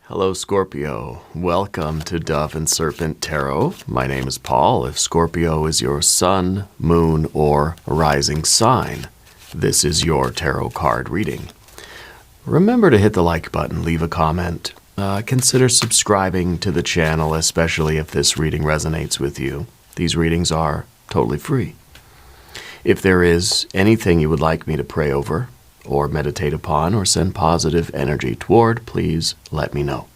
Hello, Scorpio. Welcome to Dove and Serpent Tarot. My name is Paul. If Scorpio is your sun, moon, or rising sign, this is your tarot card reading. Remember to hit the like button, leave a comment. Consider subscribing to the channel, especially if this reading resonates with you. These readings are totally free. If there is anything you would like me to pray over, or meditate upon, or send positive energy toward, please let me know.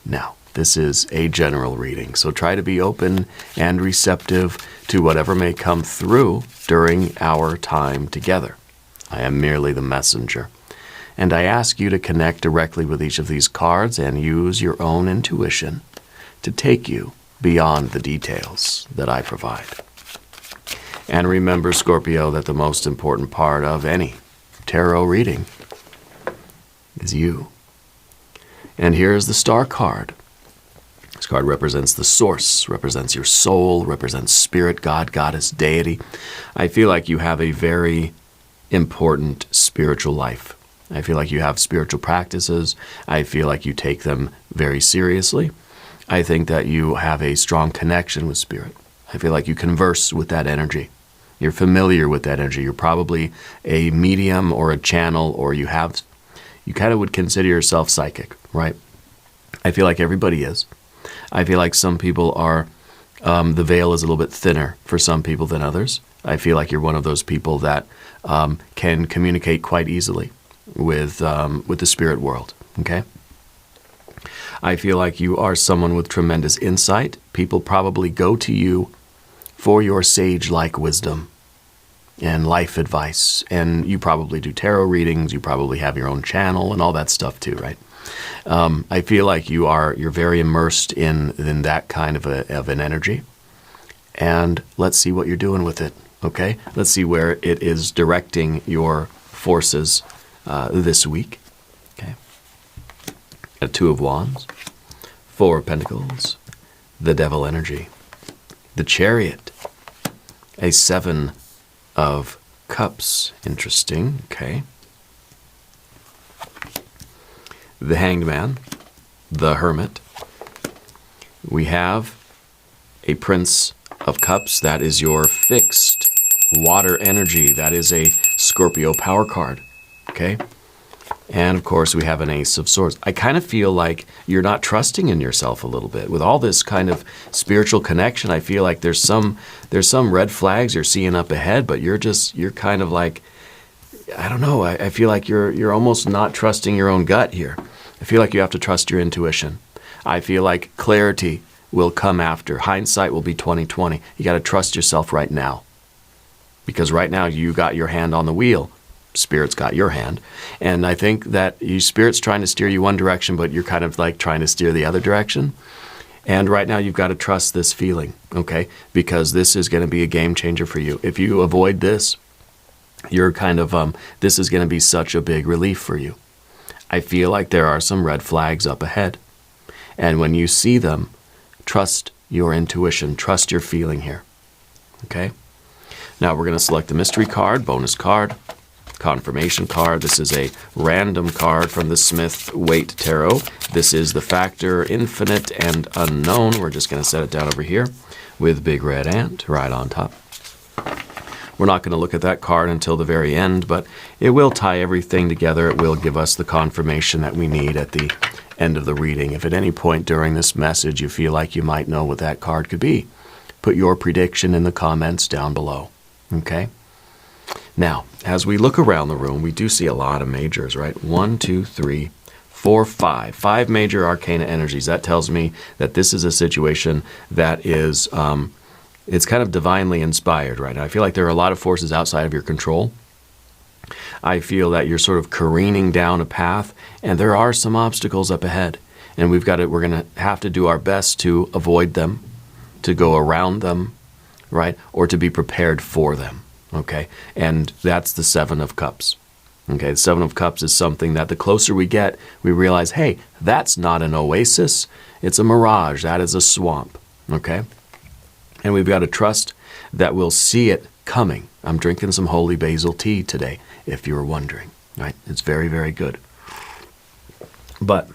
Now, this is a general reading, so try to be open and receptive to whatever may come through during our time together. I am merely the messenger, and I ask you to connect directly with each of these cards and use your own intuition to take you beyond the details that I provide. And remember, Scorpio, that the most important part of any tarot reading is you. And here's the star card. This card represents the source, represents your soul, represents spirit, God, goddess, deity. I feel like you have a very important spiritual life. I feel like you have spiritual practices. I feel like you take them very seriously. I think that you have a strong connection with spirit. I feel like you converse with that energy. You're familiar with that energy. You're probably a medium or a channel, or you kind of would consider yourself psychic, right? I feel like everybody is. I feel like some people are, the veil is a little bit thinner for some people than others. I feel like you're one of those people that can communicate quite easily with the spirit world, okay? I feel like you are someone with tremendous insight. People probably go to you for your sage-like wisdom and life advice. And you probably do tarot readings, you probably have your own channel and all that stuff too, right? I feel like you're very immersed in that kind of an energy. And let's see what you're doing with it, okay? Let's see where it is directing your forces this week, okay? A Two of Wands, Four of Pentacles, the Devil energy, the Chariot, a Seven of Cups. Interesting, okay. The Hanged Man, the Hermit. We have a Prince of Cups. That is your fixed water energy. That is a Scorpio power card, okay. And, of course, we have an Ace of Swords. I kind of feel like you're not trusting in yourself a little bit. With all this kind of spiritual connection, I feel like there's some red flags you're seeing up ahead, but you're kind of like, I don't know, I feel like you're almost not trusting your own gut here. I feel like you have to trust your intuition. I feel like clarity will come after. Hindsight will be 20/20. You got to trust yourself right now. Because right now you got your hand on the wheel. Spirit's got your hand. And I think that Spirit's trying to steer you one direction, but you're kind of like trying to steer the other direction. And right now you've got to trust this feeling, okay? Because this is going to be a game changer for you. If you avoid this, you're kind of, this is going to be such a big relief for you. I feel like there are some red flags up ahead. And when you see them, trust your intuition, trust your feeling here, okay? Now we're going to select the mystery card, bonus card, confirmation card. This is a random card from the Smith-Waite Tarot. This is the factor infinite and unknown. We're just going to set it down over here with Big Red Ant right on top. We're not going to look at that card until the very end, but it will tie everything together. It will give us the confirmation that we need at the end of the reading. If at any point during this message you feel like you might know what that card could be, put your prediction in the comments down below, okay? Now, as we look around the room, we do see a lot of majors, right? 1, 2, 3, 4, 5. 5 major arcana energies. That tells me that this is a situation that is, it's kind of divinely inspired, right? I feel like there are a lot of forces outside of your control. I feel that you're sort of careening down a path, and there are some obstacles up ahead. And we're going to have to do our best to avoid them, to go around them, right? Or to be prepared for them. Okay, and that's the Seven of Cups. Okay, the Seven of Cups is something that the closer we get, we realize, hey, that's not an oasis. It's a mirage. That is a swamp. Okay, and we've got to trust that we'll see it coming. I'm drinking some holy basil tea today, if you were wondering. Right, it's very, very good. But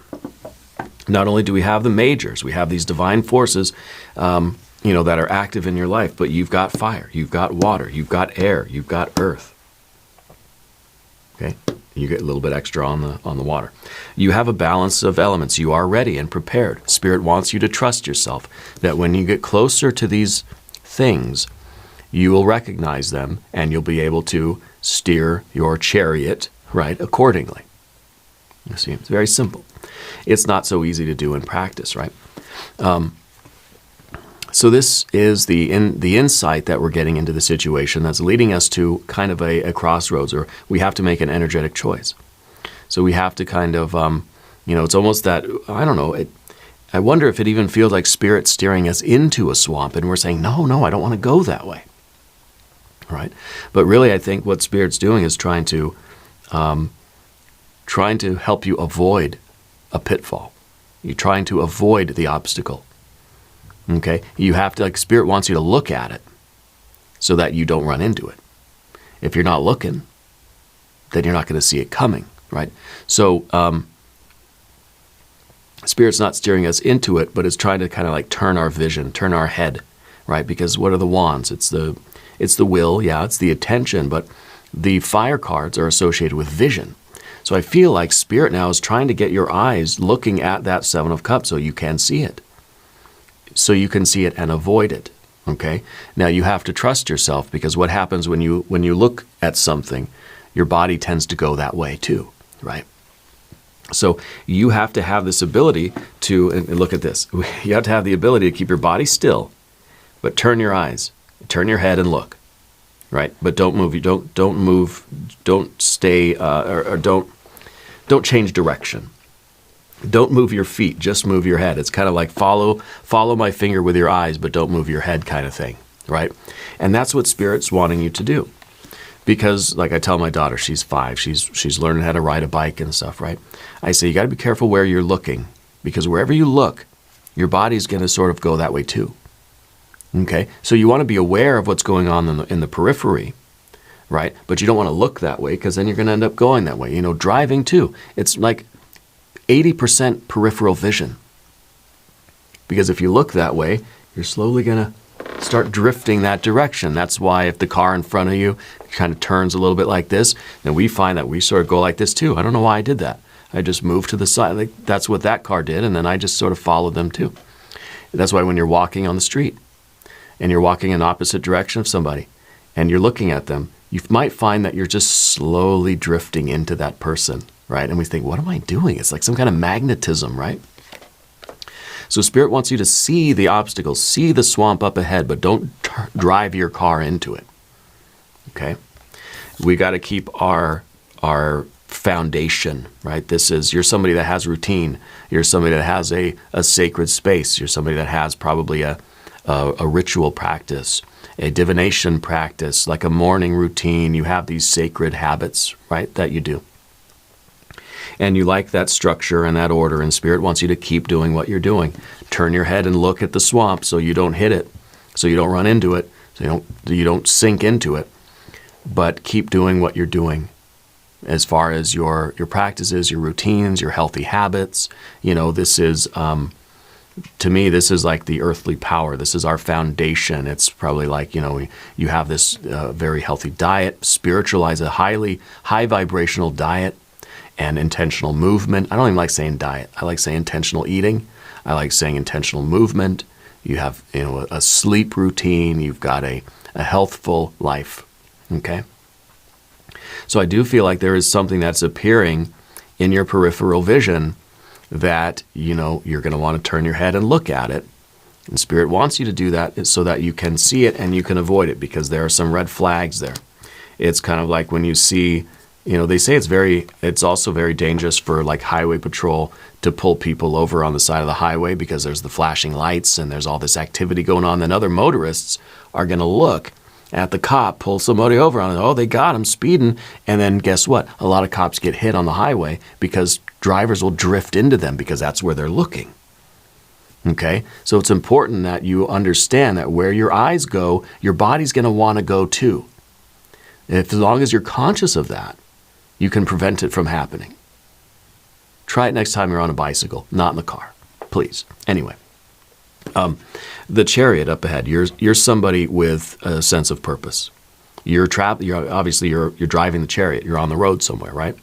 Not only do we have the majors, we have these divine forces, that are active in your life, but you've got fire, you've got water, you've got air, you've got earth. Okay, you get a little bit extra on the water. You have a balance of elements. You are ready and prepared. Spirit wants you to trust yourself, that when you get closer to these things, you will recognize them and you'll be able to steer your chariot, right, accordingly. You see, it's very simple. It's not so easy to do in practice, right? So this is the insight that we're getting into the situation that's leading us to kind of a crossroads, or we have to make an energetic choice. So we have to kind of, it's almost that, I don't know, I wonder if it even feels like Spirit steering us into a swamp and we're saying, no, I don't want to go that way, right? But really I think what Spirit's doing is trying to help you avoid a pitfall. You're trying to avoid the obstacle. Okay, you have to, Spirit wants you to look at it so that you don't run into it. If you're not looking, then you're not going to see it coming, right? So Spirit's not steering us into it, but it's trying to kind of turn our vision, turn our head, right? Because what are the wands? It's the will, yeah, it's the attention, but the fire cards are associated with vision. So I feel like Spirit now is trying to get your eyes looking at that Seven of Cups so you can see it. So you can see it and avoid it, okay? Now you have to trust yourself, because what happens when you look at something, your body tends to go that way too, right? So you have to have this ability to, and look at this, you have to have the ability to keep your body still, but turn your eyes, turn your head and look, right? But don't move, don't move, don't stay, or don't change direction. Don't move your feet, just move your head. It's kind of like follow my finger with your eyes, but don't move your head kind of thing, right? And that's what Spirit's wanting you to do. Because, like I tell my daughter, she's 5, she's learning how to ride a bike and stuff, right? I say, you got to be careful where you're looking, because wherever you look, your body's going to sort of go that way too, okay? So you want to be aware of what's going on in the periphery, right? But you don't want to look that way, because then you're going to end up going that way. Driving too, it's like 80% peripheral vision. Because if you look that way, you're slowly going to start drifting that direction. That's why if the car in front of you kind of turns a little bit like this, then we find that we sort of go like this too. I don't know why I did that. I just moved to the side. That's what that car did, and then I just sort of followed them too. That's why when you're walking on the street and you're walking in opposite direction of somebody and you're looking at them, you might find that you're just slowly drifting into that person. Right? And we think, what am I doing? It's like some kind of magnetism, right? So Spirit wants you to see the obstacles, see the swamp up ahead, but don't drive your car into it. Okay? We got to keep our foundation, right? You're somebody that has routine. You're somebody that has a sacred space. You're somebody that has probably a ritual practice, a divination practice, like a morning routine. You have these sacred habits, right, that you do. And you like that structure and that order, and Spirit wants you to keep doing what you're doing. Turn your head and look at the swamp so you don't hit it, so you don't run into it, so you don't sink into it. But keep doing what you're doing as far as your practices, your routines, your healthy habits. This is, to me, this is like the earthly power. This is our foundation. It's probably like, you have this very healthy diet, spiritualize a high vibrational diet, and intentional movement. I don't even like saying diet. I like saying intentional eating. I like saying intentional movement. You have, a sleep routine. You've got a healthful life, okay? So I do feel like there is something that's appearing in your peripheral vision that, you're going to want to turn your head and look at it. And Spirit wants you to do that so that you can see it and you can avoid it, because there are some red flags there. It's kind of like when you see, they say it's also very dangerous for like highway patrol to pull people over on the side of the highway, because there's the flashing lights and there's all this activity going on. Then other motorists are going to look at the cop, pull somebody over on it. Oh, they got him speeding. And then guess what? A lot of cops get hit on the highway because drivers will drift into them because that's where they're looking. Okay? So it's important that you understand that where your eyes go, your body's going to want to go too. As long as you're conscious of that, you can prevent it from happening. Try it next time you're on a bicycle, not in the car, please. Anyway, the Chariot up ahead. You're somebody with a sense of purpose. You're obviously driving the Chariot. You're on the road somewhere, right?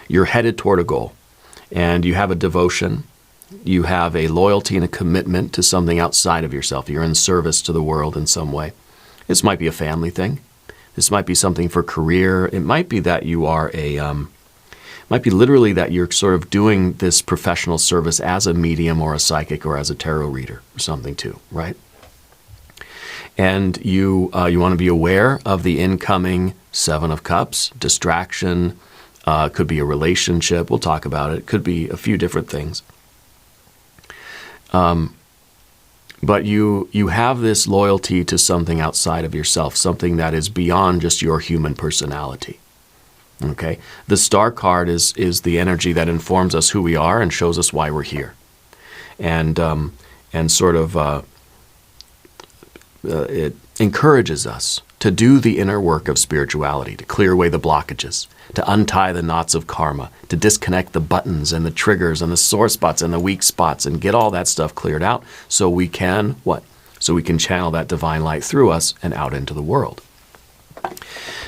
You're headed toward a goal, and you have a devotion. You have a loyalty and a commitment to something outside of yourself. You're in service to the world in some way. This might be a family thing. This might be something for career. It might be that you are might be literally that you're sort of doing this professional service as a medium or a psychic or as a tarot reader or something too, right? And you want to be aware of the incoming Seven of Cups, distraction, could be a relationship. We'll talk about it. It could be a few different things. But you have this loyalty to something outside of yourself, something that is beyond just your human personality. Okay? The Star card is the energy that informs us who we are and shows us why we're here. And sort of it encourages us to do the inner work of spirituality, to clear away the blockages, to untie the knots of karma, to disconnect the buttons and the triggers and the sore spots and the weak spots and get all that stuff cleared out so we can, what? So we can channel that divine light through us and out into the world.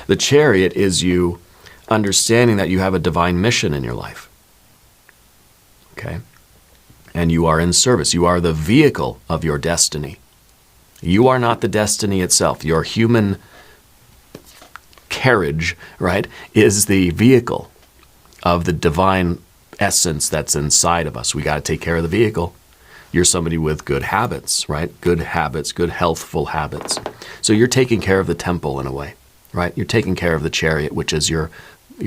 The Chariot is you understanding that you have a divine mission in your life. Okay? And you are in service. You are the vehicle of your destiny. You are not the destiny itself. Your human carriage, right, is the vehicle of the divine essence that's inside of us. We got to take care of the vehicle. You're somebody with good habits, right? Good habits, good healthful habits. So you're taking care of the temple in a way, right? You're taking care of the Chariot, which is your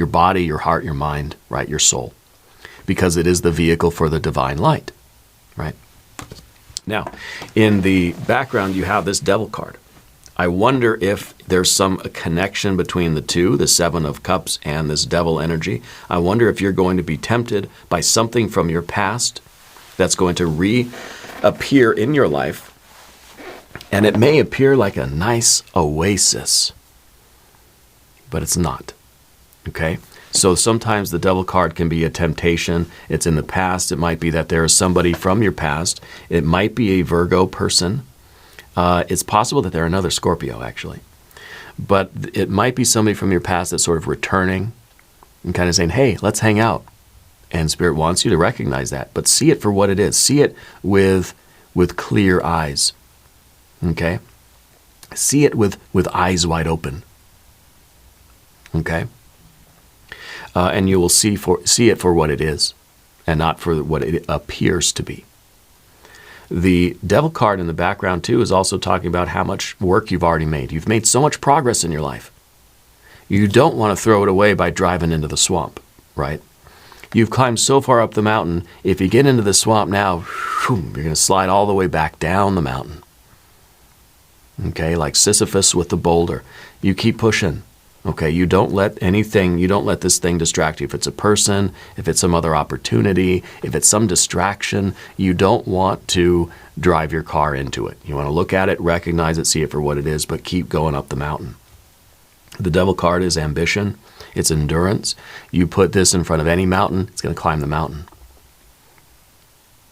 body, your heart, your mind, right? Your soul. Because it is the vehicle for the divine light, right? Now, in the background, you have this Devil card. I wonder if there's some connection between the two, the Seven of Cups and this Devil energy. I wonder if you're going to be tempted by something from your past that's going to reappear in your life. And it may appear like a nice oasis, but it's not. Okay? So sometimes the Devil card can be a temptation. It's in the past. It might be that there is somebody from your past. It might be a Virgo person. It's possible that they're another Scorpio, actually. But it might be somebody from your past that's sort of returning and kind of saying, hey, let's hang out. And Spirit wants you to recognize that. But see it for what it is. See it with clear eyes. Okay? See it with eyes wide open. Okay? And you will see it for what it is and not for what it appears to be. The Devil card in the background, too, is also talking about how much work you've already made. You've made so much progress in your life. You don't want to throw it away by driving into the swamp, right? You've climbed so far up the mountain, if you get into the swamp now, you're going to slide all the way back down the mountain. Okay, like Sisyphus with the boulder. You keep pushing. Okay, you don't let this thing distract you. If it's a person, if it's some other opportunity, if it's some distraction, you don't want to drive your car into it. You want to look at it, recognize it, see it for what it is, but keep going up the mountain. The Devil card is ambition. It's endurance. You put this in front of any mountain, it's going to climb the mountain.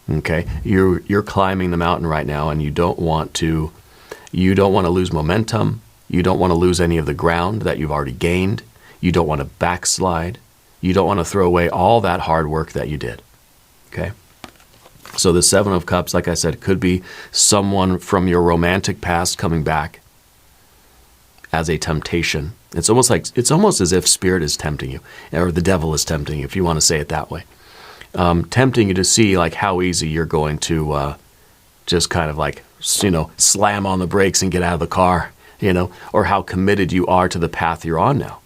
Okay, you're climbing the mountain right now, and you don't want to lose momentum. You don't want to lose any of the ground that you've already gained. You don't want to backslide. You don't want to throw away all that hard work that you did. Okay? So the Seven of Cups, like I said, could be someone from your romantic past coming back as a temptation. It's almost as if Spirit is tempting you, or the devil is tempting you, if you want to say it that way. Tempting you to see like how easy you're going to just kind of like, slam on the brakes and get out of the car. Or how committed you are to the path you're on now.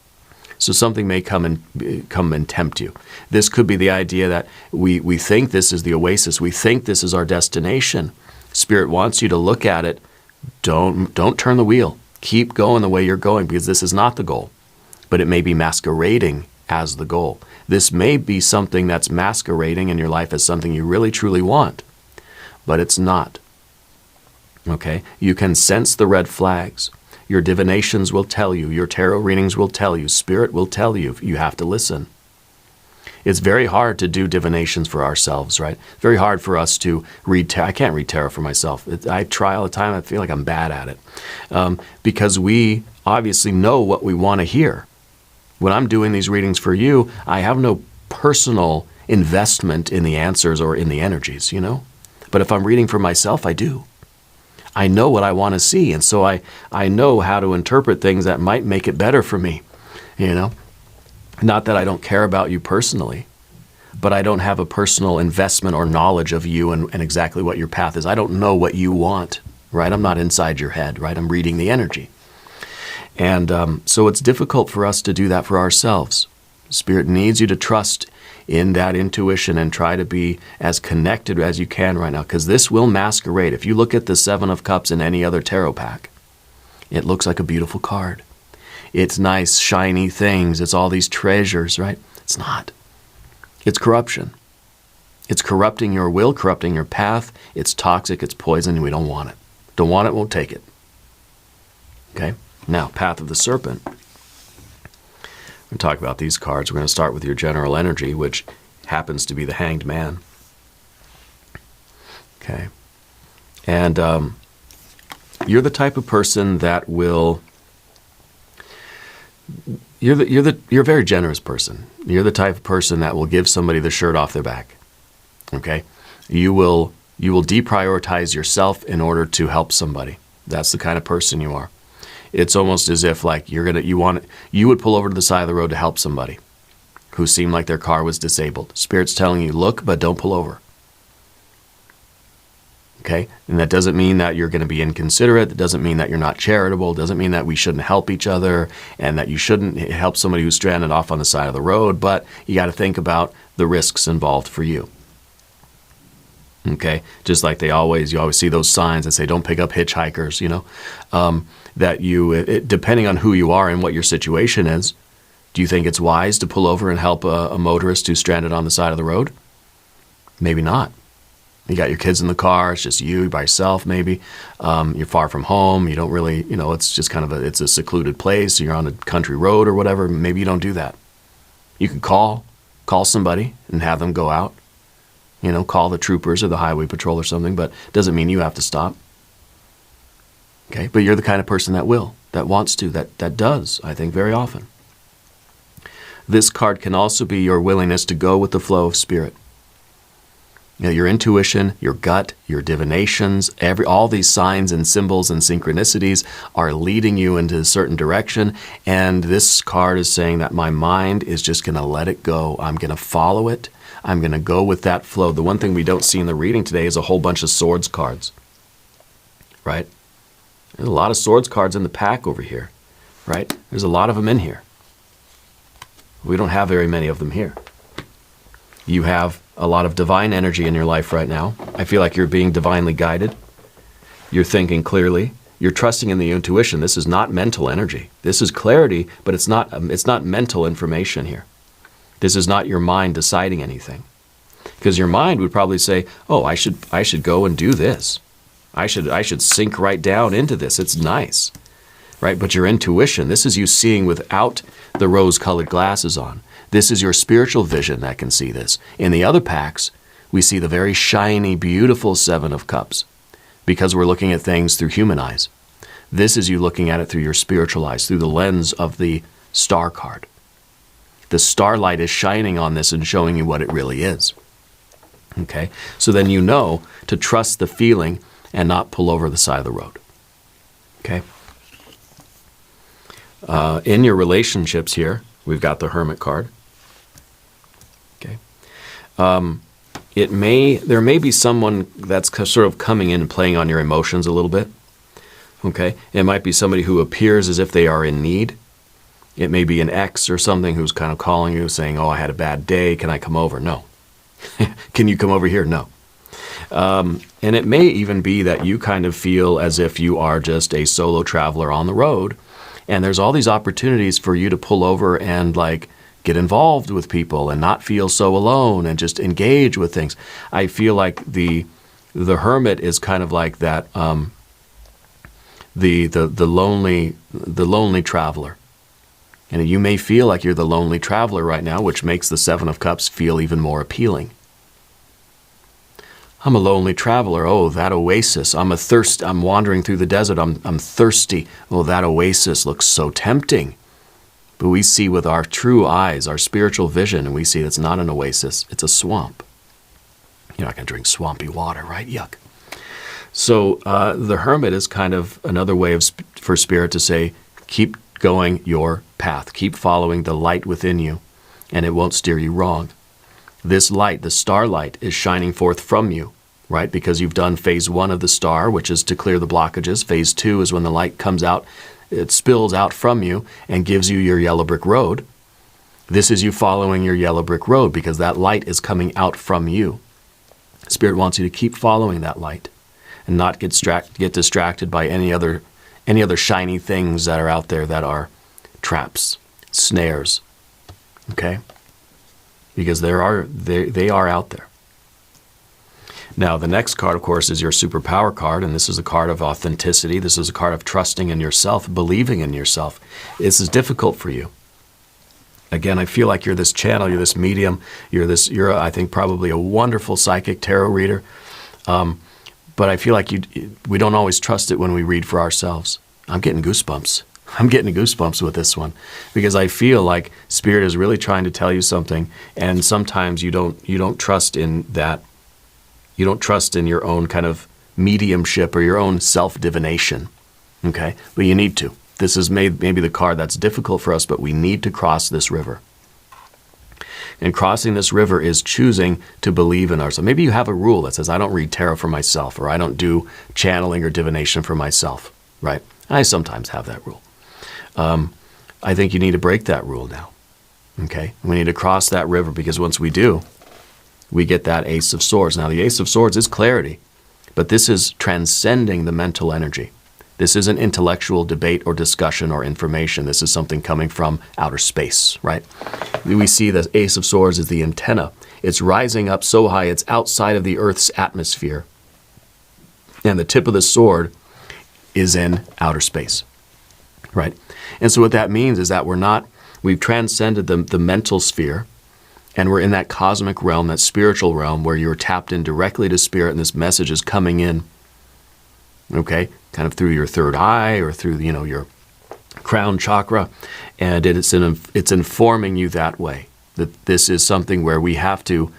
So something may come and tempt you. This could be the idea that we think this is the oasis. We think this is our destination. Spirit wants you to look at it. Don't turn the wheel. Keep going the way you're going, because this is not the goal. But it may be masquerading as the goal. This may be something that's masquerading in your life as something you really truly want. But it's not. Okay? You can sense the red flags. Your divinations will tell you. Your tarot readings will tell you. Spirit will tell you. You have to listen. It's very hard to do divinations for ourselves, right? Very hard for us to read tarot. I can't read tarot for myself. I try all the time. I feel like I'm bad at it. Because we obviously know what we want to hear. When I'm doing these readings for you, I have no personal investment in the answers or in the energies, you know? But if I'm reading for myself, I do. I know what I want to see, and so I know how to interpret things that might make it better for me, you know? Not that I don't care about you personally, but I don't have a personal investment or knowledge of you and exactly what your path is. I don't know what you want, right? I'm not inside your head, right? I'm reading the energy. And so it's difficult for us to do that for ourselves. Spirit needs you to trust in that intuition and try to be as connected as you can right now, because this will masquerade. If you look at the Seven of Cups in any other tarot pack, it looks like a beautiful card. It's nice, shiny things. It's all these treasures, right? It's not. It's corruption. It's corrupting your will, corrupting your path. It's toxic. It's poison, and we don't want it. Don't want it, won't take it. Okay? Now, Path of the Serpent. We're going to talk about these cards. We're going to start with your general energy, which happens to be the Hanged Man. Okay? And you're the type of person that will... You're a very generous person. You're the type of person that will give somebody the shirt off their back. Okay? You will deprioritize yourself in order to help somebody. That's the kind of person you are. It's almost as if like you would pull over to the side of the road to help somebody who seemed like their car was disabled. Spirit's telling you, look, but don't pull over. Okay? And that doesn't mean that you're going to be inconsiderate. It doesn't mean that you're not charitable. It doesn't mean that we shouldn't help each other and that you shouldn't help somebody who's stranded off on the side of the road, but you got to think about the risks involved for you. Okay? Just like you always see those signs that say, don't pick up hitchhikers, you know, that depending on who you are and what your situation is, do you think it's wise to pull over and help a motorist who's stranded on the side of the road? Maybe not. You got your kids in the car, it's just you by yourself maybe. You're far from home, you don't really, you know, it's just kind of it's a secluded place, you're on a country road or whatever, maybe you don't do that. You could call somebody and have them go out, you know, call the troopers or the highway patrol or something, but it doesn't mean you have to stop. Okay, but you're the kind of person that wants to, that does, I think, very often. This card can also be your willingness to go with the flow of spirit. You know, your intuition, your gut, your divinations, all these signs and symbols and synchronicities are leading you into a certain direction. And this card is saying that my mind is just going to let it go. I'm going to follow it. I'm going to go with that flow. The one thing we don't see in the reading today is a whole bunch of swords cards, right? There's a lot of swords cards in the pack over here, right? There's a lot of them in here. We don't have very many of them here. You have a lot of divine energy in your life right now. I feel like you're being divinely guided. You're thinking clearly. You're trusting in the intuition. This is not mental energy. This is clarity, but it's not mental information here. This is not your mind deciding anything. Because your mind would probably say, oh, I should go and do this. I should sink right down into this. It's nice. Right? But your intuition, this is you seeing without the rose-colored glasses on. This is your spiritual vision that can see this. In the other packs, we see the very shiny, beautiful Seven of Cups because we're looking at things through human eyes. This is you looking at it through your spiritual eyes, through the lens of the star card. The starlight is shining on this and showing you what it really is. Okay? So then you know to trust the feeling and not pull over the side of the road. Okay? In your relationships here, we've got the Hermit card. Okay. There may be someone that's sort of coming in and playing on your emotions a little bit. Okay. It might be somebody who appears as if they are in need. It may be an ex or something who's kind of calling you saying, oh, I had a bad day. Can I come over? No. Can you come over here? No. And it may even be that you kind of feel as if you are just a solo traveler on the road. And there's all these opportunities for you to pull over and like get involved with people and not feel so alone and just engage with things. I feel like the hermit is kind of like that the lonely traveler. And you may feel like you're the lonely traveler right now, which makes the Seven of Cups feel even more appealing. I'm a lonely traveler. Oh, that oasis. I'm wandering through the desert. I'm thirsty. Oh, that oasis looks so tempting. But we see with our true eyes, our spiritual vision, and we see it's not an oasis, it's a swamp. You're not going to drink swampy water, right? Yuck. So the hermit is kind of another way for Spirit to say, keep going your path. Keep following the light within you, and it won't steer you wrong. This light, the starlight, is shining forth from you, right? Because you've done phase 1 of the star, which is to clear the blockages. Phase 2 is when the light comes out, it spills out from you and gives you your yellow brick road. This is you following your yellow brick road because that light is coming out from you. Spirit wants you to keep following that light and not get distracted by any other shiny things that are out there that are traps, snares, okay? Because they are out there. Now, the next card, of course, is your superpower card, and this is a card of authenticity. This is a card of trusting in yourself, believing in yourself. This is difficult for you. Again, I feel like you're this channel, you're this medium, you're I think, probably a wonderful psychic tarot reader. But I feel like we don't always trust it when we read for ourselves. I'm getting goosebumps. I'm getting goosebumps with this one because I feel like Spirit is really trying to tell you something, and sometimes you don't trust in that. You don't trust in your own kind of mediumship or your own self-divination, okay? But you need to. This is maybe the card that's difficult for us, but we need to cross this river. And crossing this river is choosing to believe in ourselves. Maybe you have a rule that says, I don't read tarot for myself, or I don't do channeling or divination for myself, right? I sometimes have that rule. I think you need to break that rule now, okay? We need to cross that river because once we do, we get that Ace of Swords. Now, the Ace of Swords is clarity, but this is transcending the mental energy. This isn't intellectual debate or discussion or information. This is something coming from outer space, right? We see the Ace of Swords as the antenna. It's rising up so high, it's outside of the Earth's atmosphere. And the tip of the sword is in outer space, right? And so what that means is that we've transcended the mental sphere, and we're in that cosmic realm, that spiritual realm, where you're tapped in directly to Spirit, and this message is coming in, okay, kind of through your third eye or through, your crown chakra, and it's informing you that way, that this is something where we have to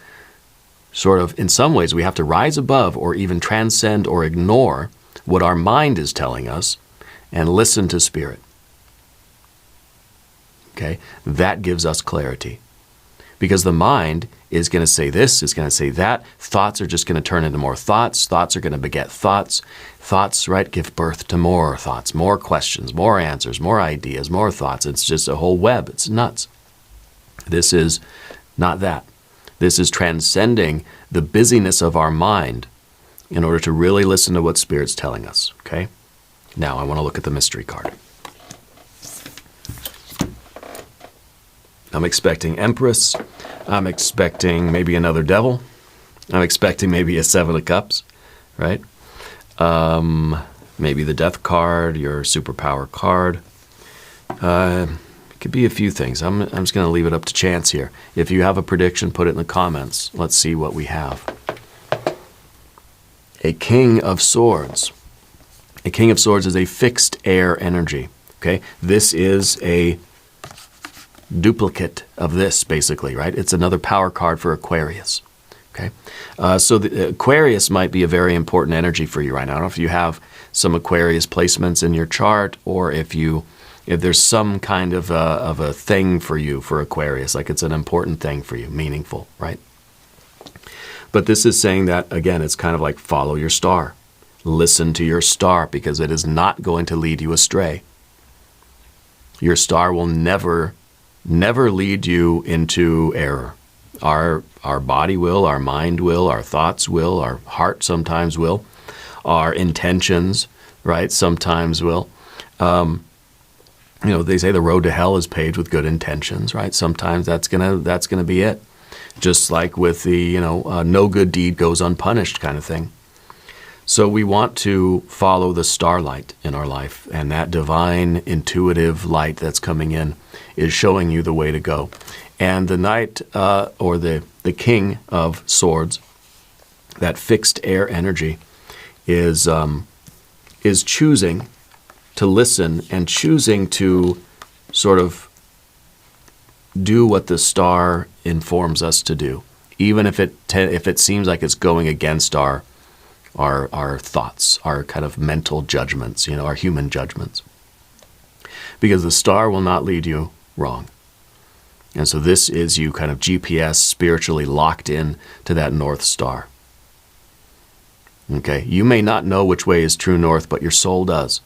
sort of, in some ways, we have to rise above or even transcend or ignore what our mind is telling us and listen to Spirit, okay? That gives us clarity. Because the mind is going to say this, is going to say that. Thoughts are just going to turn into more thoughts. Thoughts are going to beget thoughts. Thoughts, right, give birth to more thoughts, more questions, more answers, more ideas, more thoughts. It's just a whole web. It's nuts. This is not that. This is transcending the busyness of our mind in order to really listen to what Spirit's telling us, okay? Now I want to look at the mystery card. I'm expecting Empress. I'm expecting maybe another Devil. I'm expecting maybe a Seven of Cups, right? Maybe the Death card, your superpower card. It could be a few things. I'm just going to leave it up to chance here. If you have a prediction, put it in the comments. Let's see what we have. A King of Swords. A King of Swords is a fixed air energy, okay? This is a duplicate of this, basically, right? It's another power card for Aquarius, okay? So the Aquarius might be a very important energy for you right now. I don't know if you have some Aquarius placements in your chart, or if there's some kind of a thing for you for Aquarius, like it's an important thing for you, meaningful, right? But this is saying that, again, it's kind of like follow your star. Listen to your star, because it is not going to lead you astray. Your star will never lead you into error. Our body will, our mind will, our thoughts will, our heart sometimes will, our intentions, right, sometimes will. They say the road to hell is paved with good intentions, right? Sometimes that's gonna be it. Just like with the no good deed goes unpunished kind of thing. So we want to follow the starlight in our life, and that divine intuitive light that's coming in is showing you the way to go. And the knight, or the king of swords, that fixed air energy, is choosing to listen and choosing to sort of do what the star informs us to do, even if it seems like it's going against our thoughts, our kind of mental judgments, our human judgments. Because the star will not lead you wrong. And so this is you kind of GPS spiritually locked in to that North Star. Okay, you may not know which way is true north, but your soul does.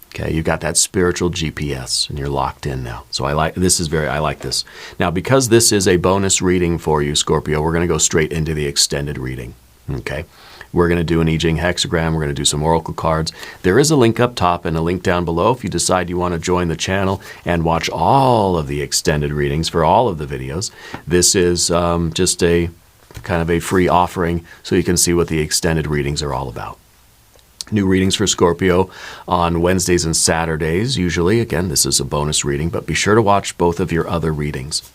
Okay, you got that spiritual GPS, and you're locked in now. So I like this. Now, because this is a bonus reading for you, Scorpio, we're going to go straight into the extended reading. Okay, we're going to do an I Ching hexagram. We're going to do some oracle cards. There is a link up top and a link down below if you decide you want to join the channel and watch all of the extended readings for all of the videos. This is just a kind of a free offering so you can see what the extended readings are all about. New readings for Scorpio on Wednesdays and Saturdays, usually. Again, this is a bonus reading, but be sure to watch both of your other readings.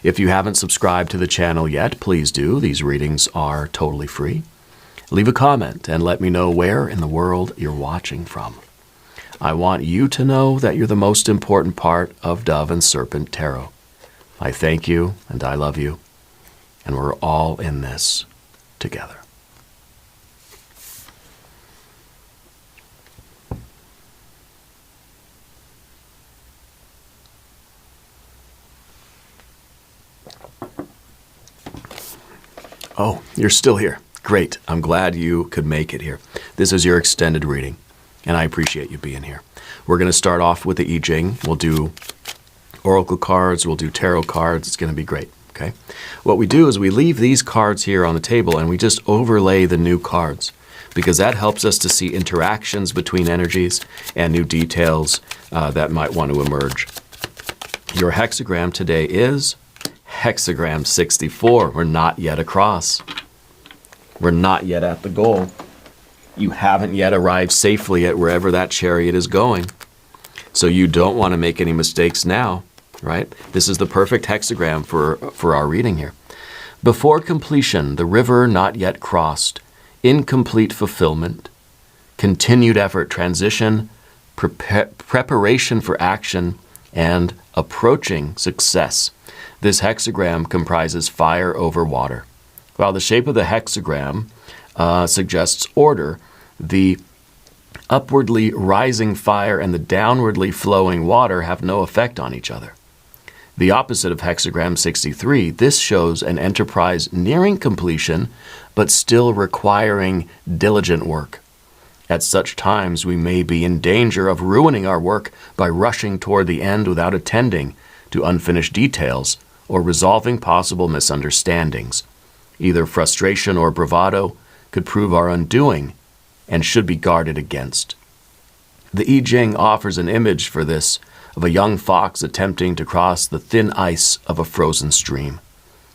If you haven't subscribed to the channel yet, please do. These readings are totally free. Leave a comment and let me know where in the world you're watching from. I want you to know that you're the most important part of Dove and Serpent Tarot. I thank you and I love you, and we're all in this together. Oh, you're still here. Great. I'm glad you could make it here. This is your extended reading, and I appreciate you being here. We're going to start off with the I Ching. We'll do oracle cards. We'll do tarot cards. It's going to be great. Okay. What we do is we leave these cards here on the table, and we just overlay the new cards, because that helps us to see interactions between energies and new details that might want to emerge. Your hexagram today is hexagram 64. We're not yet across. We're not yet at the goal. You haven't yet arrived safely at wherever that chariot is going. So you don't want to make any mistakes now, right? This is the perfect hexagram for our reading here. Before completion, the river not yet crossed, incomplete fulfillment, continued effort, transition, preparation for action, and approaching success. This hexagram comprises fire over water. While the shape of the hexagram suggests order, the upwardly rising fire and the downwardly flowing water have no effect on each other. The opposite of hexagram 63, this shows an enterprise nearing completion, but still requiring diligent work. At such times, we may be in danger of ruining our work by rushing toward the end without attending to unfinished details or resolving possible misunderstandings. Either frustration or bravado could prove our undoing and should be guarded against. The I Ching offers an image for this of a young fox attempting to cross the thin ice of a frozen stream.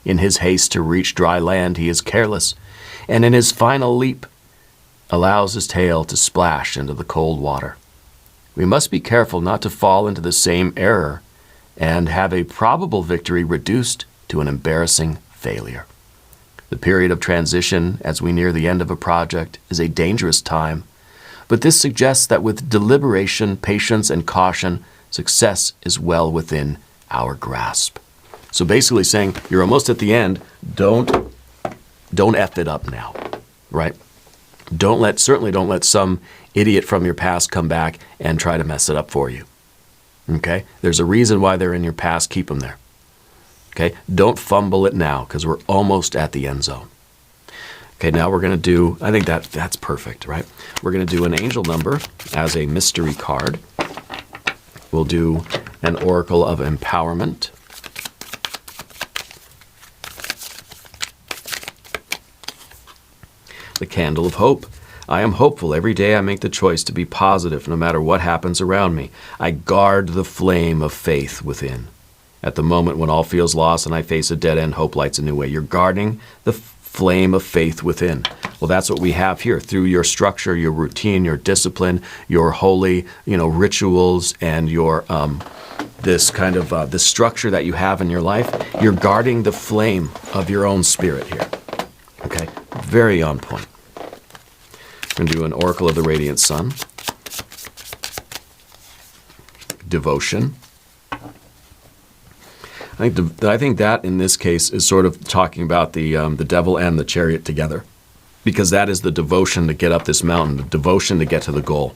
In his haste to reach dry land, he is careless, and in his final leap, allows his tail to splash into the cold water. We must be careful not to fall into the same error and have a probable victory reduced to an embarrassing failure. The period of transition as we near the end of a project is a dangerous time, but this suggests that with deliberation, patience, and caution, success is well within our grasp. So basically saying, you're almost at the end, don't F it up now, right? Certainly don't let some idiot from your past come back and try to mess it up for you. Okay? There's a reason why they're in your past. Keep them there. Okay? Don't fumble it now, because we're almost at the end zone. Okay, now we're going to do, I think that's perfect, right? We're going to do an angel number as a mystery card. We'll do an oracle of empowerment. The candle of hope. I am hopeful. Every day I make the choice to be positive no matter what happens around me. I guard the flame of faith within. At the moment when all feels lost and I face a dead end, hope lights a new way. You're guarding the flame of faith within. Well, that's what we have here. Through your structure, your routine, your discipline, your holy, rituals, and your this kind of this structure that you have in your life, you're guarding the flame of your own spirit here. Okay, very on point. We're going to do an Oracle of the Radiant Sun. Devotion. I think that in this case is sort of talking about the devil and the chariot together, because that is the devotion to get up this mountain, the devotion to get to the goal,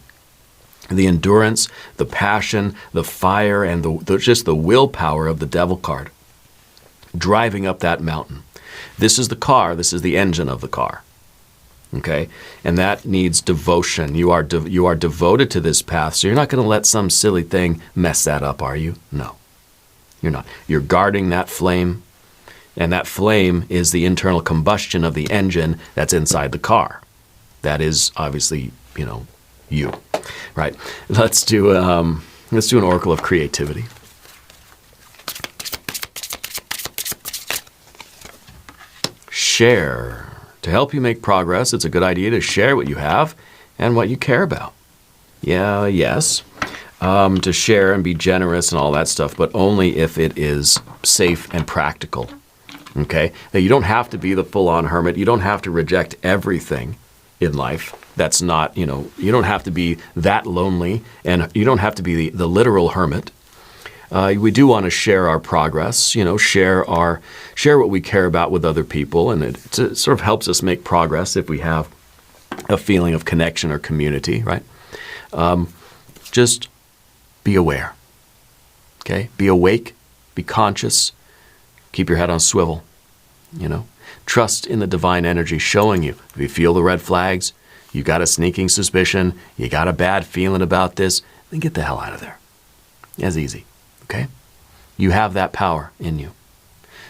the endurance, the passion, the fire, and just the willpower of the devil card, driving up that mountain. This is the car. This is the engine of the car. Okay, and that needs devotion. You are devoted to this path, so you're not going to let some silly thing mess that up, are you? No. You're not. You're guarding that flame, and that flame is the internal combustion of the engine that's inside the car. That is obviously, you, right? Let's do an Oracle of Creativity. Share. To help you make progress, it's a good idea to share what you have and what you care about. Yes. To share and be generous and all that stuff, but only if it is safe and practical. Okay? Now, you don't have to be the full-on hermit. You don't have to reject everything in life. That's not, you don't have to be that lonely, and you don't have to be the literal hermit. We do want to share our progress, share what we care about with other people, and it sort of helps us make progress if we have a feeling of connection or community, right? Just be aware, okay? Be awake, be conscious, keep your head on swivel, Trust in the divine energy showing you. If you feel the red flags, you got a sneaking suspicion, you got a bad feeling about this, then get the hell out of there. As easy, okay? You have that power in you.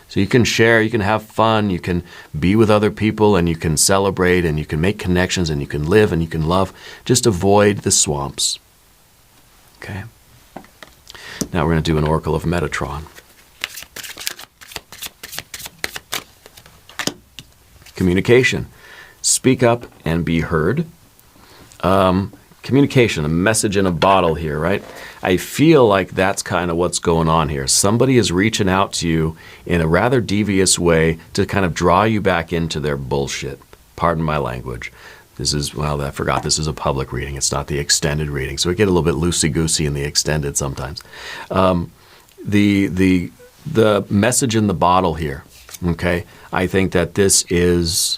So you can share, you can have fun, you can be with other people, and you can celebrate, and you can make connections, and you can live, and you can love. Just avoid the swamps, okay? Now we're going to do an Oracle of Metatron. Communication. Speak up and be heard. Communication, a message in a bottle here, right? I feel like that's kind of what's going on here. Somebody is reaching out to you in a rather devious way to kind of draw you back into their bullshit. Pardon my language. I forgot this is a public reading. It's not the extended reading. So we get a little bit loosey-goosey in the extended sometimes. The message in the bottle here, okay? I think that this is,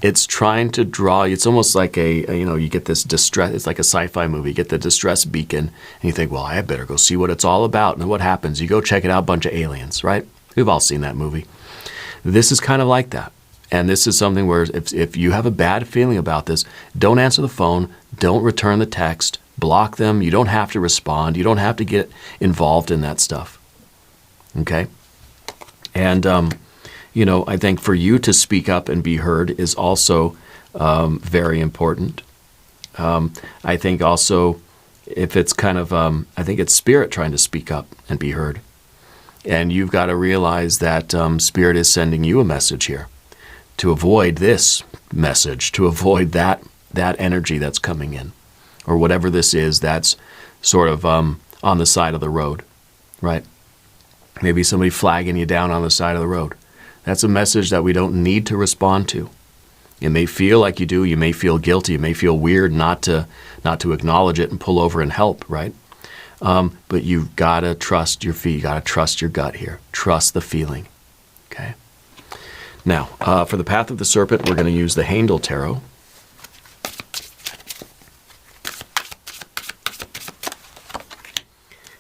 it's trying to draw, it's almost like you get this distress, it's like a sci-fi movie. You get the distress beacon, and you think, well, I better go see what it's all about. And what happens? You go check it out, a bunch of aliens, right? We've all seen that movie. This is kind of like that. And this is something where if you have a bad feeling about this, don't answer the phone, don't return the text, block them. You don't have to respond. You don't have to get involved in that stuff. Okay? And, I think for you to speak up and be heard is also very important. I think also if it's kind of, I think it's spirit trying to speak up and be heard. And you've got to realize that spirit is sending you a message here to avoid this message, to avoid that energy that's coming in, or whatever this is that's sort of on the side of the road, right? Maybe somebody flagging you down on the side of the road. That's a message that we don't need to respond to. It may feel like you do. You may feel guilty. You may feel weird not to acknowledge it and pull over and help, right? But you've got to trust your feet. You've got to trust your gut here. Trust the feeling, okay? Now, for the Path of the Serpent, we're going to use the Handel Tarot.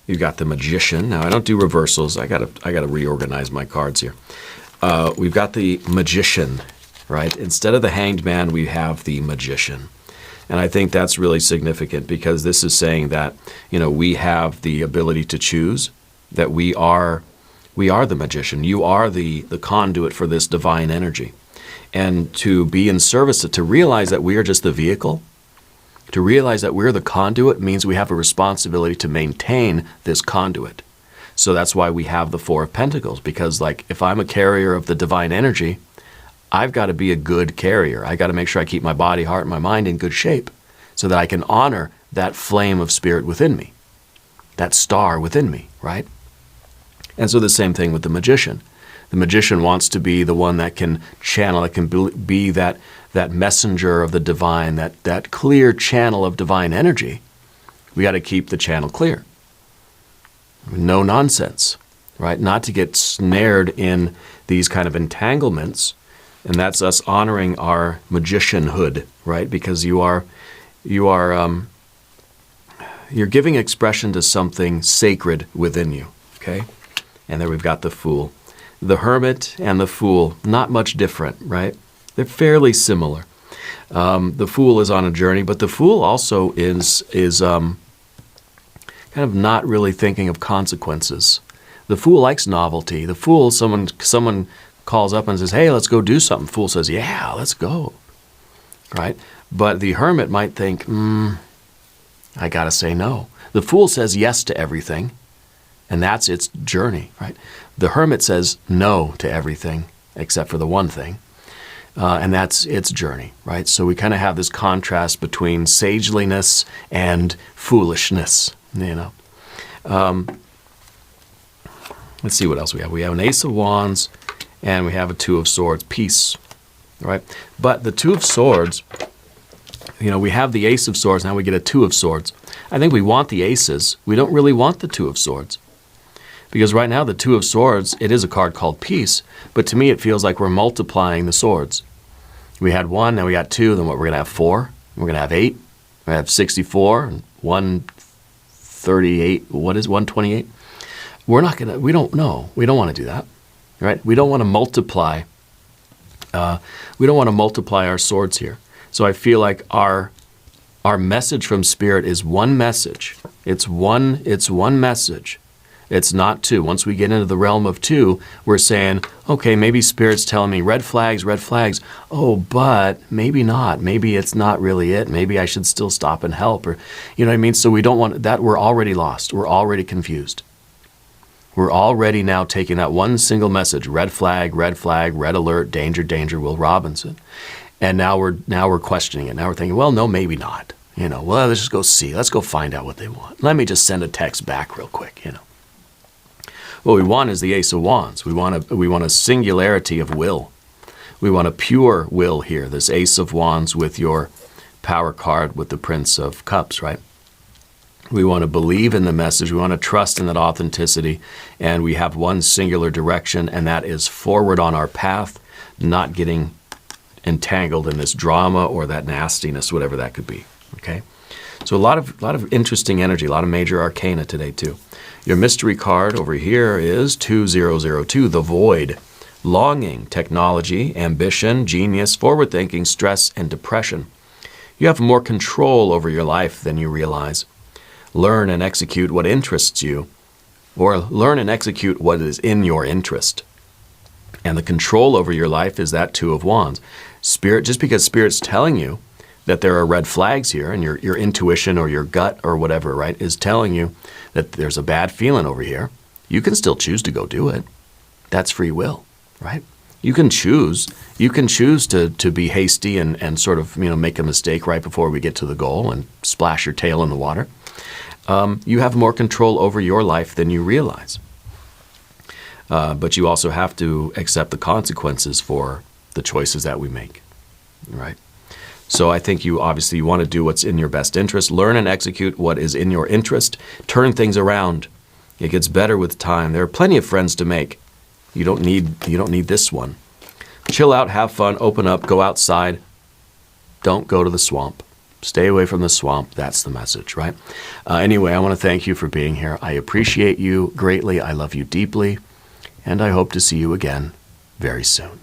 You've got the Magician. Now, I don't do reversals. I gotta reorganize my cards here. We've got the Magician, right? Instead of the Hanged Man, we have the Magician. And I think that's really significant because this is saying that, we have the ability to choose, that we are the magician. You are the conduit for this divine energy. And to be in service, to realize that we are just the vehicle, to realize that we're the conduit means we have a responsibility to maintain this conduit. So that's why we have the Four of Pentacles, because if I'm a carrier of the divine energy, I've got to be a good carrier. I got to make sure I keep my body, heart, and my mind in good shape so that I can honor that flame of spirit within me, that star within me, right? And so the same thing with the magician. The magician wants to be the one that can channel, that can be that messenger of the divine, that clear channel of divine energy. We got to keep the channel clear. No nonsense, right? Not to get snared in these kind of entanglements. And that's us honoring our magicianhood, right? Because you're giving expression to something sacred within you, okay? And there we've got the Fool. The Hermit and the Fool, not much different, right? They're fairly similar. The Fool is on a journey, but the Fool also is kind of not really thinking of consequences. The Fool likes novelty. The Fool, someone calls up and says, hey, let's go do something. Fool says, yeah, let's go, right? But the Hermit might think, I got to say no. The Fool says yes to everything, and that's its journey, right? The Hermit says no to everything except for the one thing, and that's its journey, right? So we kind of have this contrast between sageliness and foolishness, you know. Let's see what else we have. We have an Ace of Wands, and we have a Two of Swords, peace, right? But the Two of Swords, you know, we have the Ace of Swords, now we get a Two of Swords. I think we want the aces. We don't really want the Two of Swords. Because right now, the Two of Swords, it is a card called peace, but to me it feels like we're multiplying the swords. We had one, now we got two, then what, we're going to have four, we're going to have 8, we're going to have 64, and 138, what is 128? We don't know. We don't want to do that, right? We don't want to multiply, our swords here. So I feel like our message from Spirit is one message. It's one message. It's not two. Once we get into the realm of two, we're saying, okay, maybe Spirit's telling me red flags, red flags. Oh, but maybe not. Maybe it's not really it. Maybe I should still stop and help. Or, you know what I mean? So we don't want that. We're already lost. We're already confused. We're already now taking that one single message, red flag, red alert, danger, danger, Will Robinson. And now we're questioning it. Now we're thinking, well, no, maybe not. You know, well, let's just go see. Let's go find out what they want. Let me just send a text back real quick, you know. What we want is the Ace of Wands. We want a singularity of will. We want a pure will here. This Ace of Wands with your power card with the Prince of Cups, right? We want to believe in the message. We want to trust in that authenticity. And we have one singular direction, and that is forward on our path, not getting entangled in this drama or that nastiness, whatever that could be, okay? So a lot of interesting energy, a lot of major arcana today too. Your mystery card over here is 2002, the Void. Longing, technology, ambition, genius, forward thinking, stress, and depression. You have more control over your life than you realize. Learn and execute what interests you, or learn and execute what is in your interest. And the control over your life is that Two of Wands. Spirit, just because Spirit's telling you that there are red flags here, and your intuition or your gut or whatever, right, is telling you that there's a bad feeling over here, you can still choose to go do it. That's free will, right? You can choose to be hasty and sort of, you know, make a mistake right before we get to the goal and splash your tail in the water. You have more control over your life than you realize. But you also have to accept the consequences for the choices that we make, right? So I think you want to do what's in your best interest. Learn and execute what is in your interest. Turn things around. It gets better with time. There are plenty of friends to make. You don't need this one. Chill out, have fun, open up, go outside. Don't go to the swamp. Stay away from the swamp. That's the message, right? Anyway, I want to thank you for being here. I appreciate you greatly. I love you deeply. And I hope to see you again very soon.